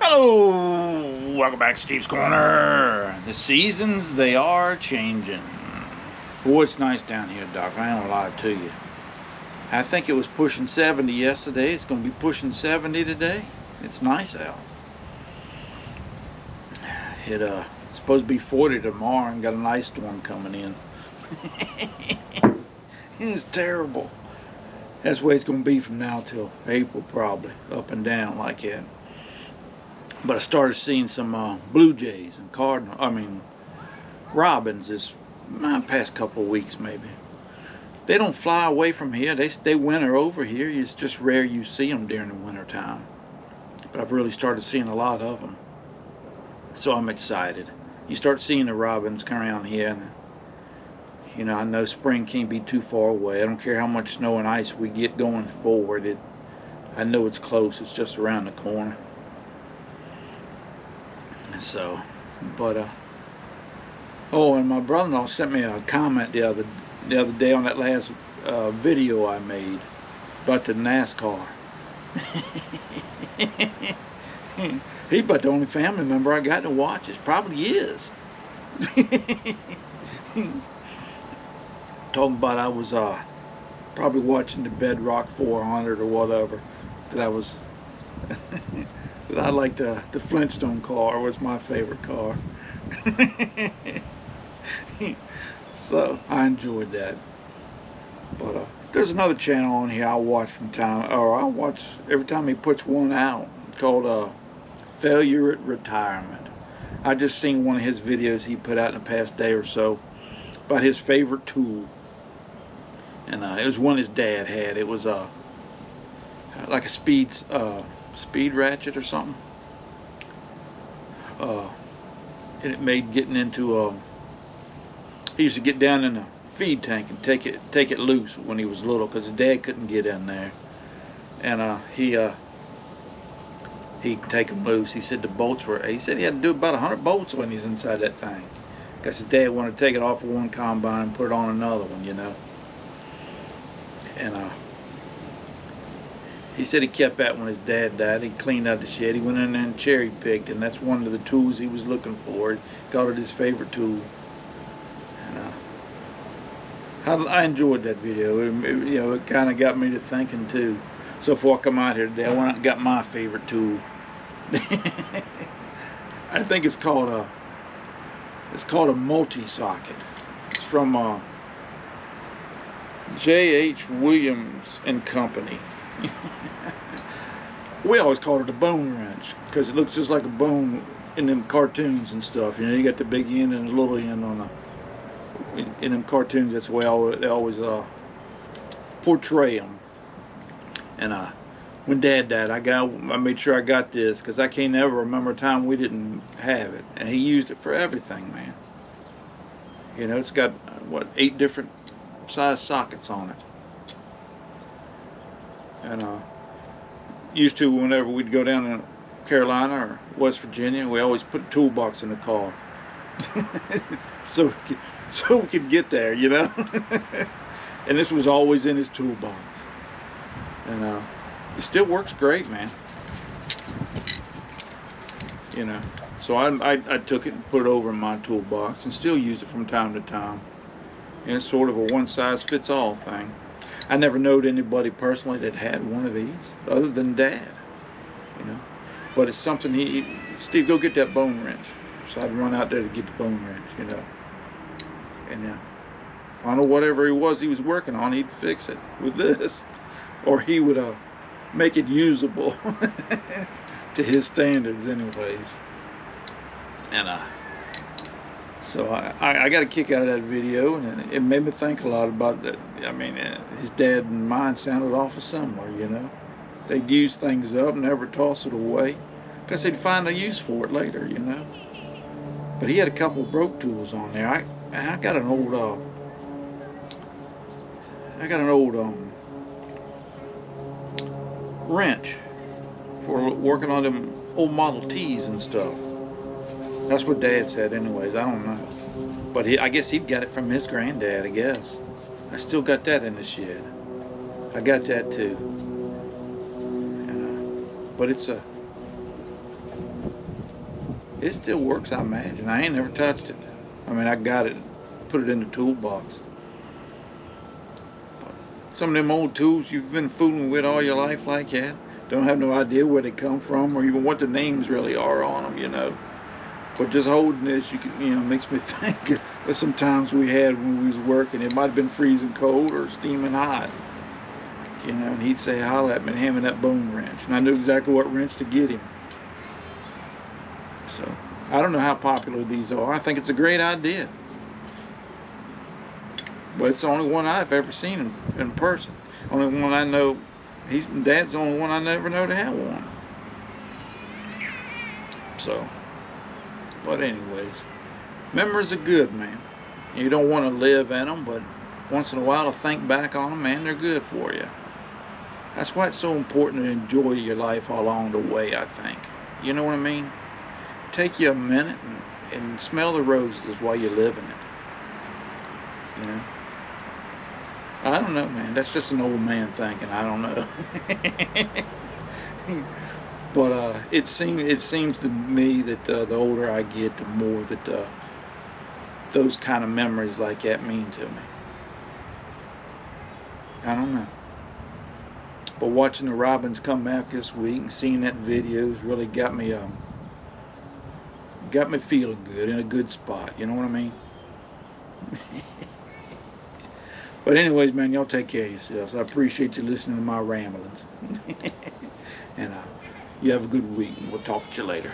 Hello, welcome back to Steve's Corner. The seasons, they are changing. Boy, it's nice down here, Doc. I ain't gonna lie to you. I think it was pushing 70 yesterday. It's gonna be pushing 70 today. It's nice out. It's supposed to be 40 tomorrow and got an ice storm coming in. It's terrible. That's the way it's gonna be from now till April, probably. Up and down like that. But I started seeing some blue jays and robins this past couple of weeks maybe. They don't fly away from here. They winter over here. It's just rare you see them during the winter time. But I've really started seeing a lot of them. So I'm excited. You start seeing the robins come around here, and I know spring can't be too far away. I don't care how much snow and ice we get going forward. I know it's close. It's just around the corner. So, and my brother-in-law sent me a comment the other day on that last video I made about the NASCAR. He about the only family member I got to watch. It probably is. Talking about I was probably watching the Bedrock 400 or whatever. That I liked the Flintstone car was my favorite car. So I enjoyed that. But there's another channel on here I'll watch I'll watch every time he puts one out, called Failure at Retirement. I just seen one of his videos he put out in the past day or so about his favorite tool. And it was one his dad had. It was like a speed ratchet or something. And it made getting into he used to get down in the feed tank and take it loose when he was little, because his dad couldn't get in there. And he'd take them loose. He said he said he had to do about 100 bolts when he's inside that thing, because his dad wanted to take it off of one combine and put it on another one, And he said he kept that when his dad died. He cleaned out the shed. He went in there and cherry picked, and that's one of the tools he was looking for. He called it his favorite tool. And I enjoyed that video. It kind of got me to thinking too. So before I come out here today, I went out and got my favorite tool. I think it's called a multi-socket. It's from J.H. Williams and Company. We always called it a bone wrench because it looks just like a bone in them cartoons and stuff. You got the big end and the little end in them cartoons. That's the way they always portray them. And when Dad died, I made sure I got this, because I can't ever remember a time we didn't have it. And he used it for everything, man. It's got 8 different size sockets on it. And used to, whenever we'd go down to Carolina or West Virginia, we always put a toolbox in the car. so we could get there, And this was always in his toolbox. And it still works great, man. So I took it and put it over in my toolbox and still use it from time to time. And it's sort of a one-size-fits-all thing. I never knowed anybody personally that had one of these other than Dad, But it's something Steve, go get that bone wrench. So I'd run out there to get the bone wrench, And I don't know, whatever he was working on, he'd fix it with this, or he would make it usable to his standards, anyways. And so I got a kick out of that video, and it made me think a lot about that. His dad and mine sounded awful similar, They'd use things up, never toss it away, because they'd find a use for it later, But he had a couple of broke tools on there. I got an old wrench for working on them old Model Ts and stuff. That's what Dad said anyways. I don't know. But I guess he'd got it from his granddad, I guess. I still got that in the shed. I got that too. But it's It still works, I imagine. I ain't never touched it. I mean, I got it, put it in the toolbox. Some of them old tools you've been fooling with all your life like that, don't have no idea where they come from or even what the names really are on them, you know. But just holding this, makes me think of some times we had when we was working. It might have been freezing cold or steaming hot, you know. And he'd say, "Holla at me," and hand me that bone wrench, and I knew exactly what wrench to get him. So I don't know how popular these are. I think it's a great idea, but it's the only one I've ever seen in person. Only one I know. Dad's the only one I never know to have one. So. But anyways, memories are good, man. You don't want to live in them, but once in a while to think back on them, man, they're good for you. That's why it's so important to enjoy your life along the way, I think. You know what I mean? Take you a minute and smell the roses while you're living it. You know? I don't know, man. That's just an old man thinking. I don't know. But it seems to me that the older I get, the more that those kind of memories like that mean to me. I don't know. But watching the Robins come back this week and seeing that video has really got me feeling good, in a good spot. You know what I mean? But anyways, man, y'all take care of yourselves. I appreciate you listening to my ramblings. And you have a good week. We'll talk to you later.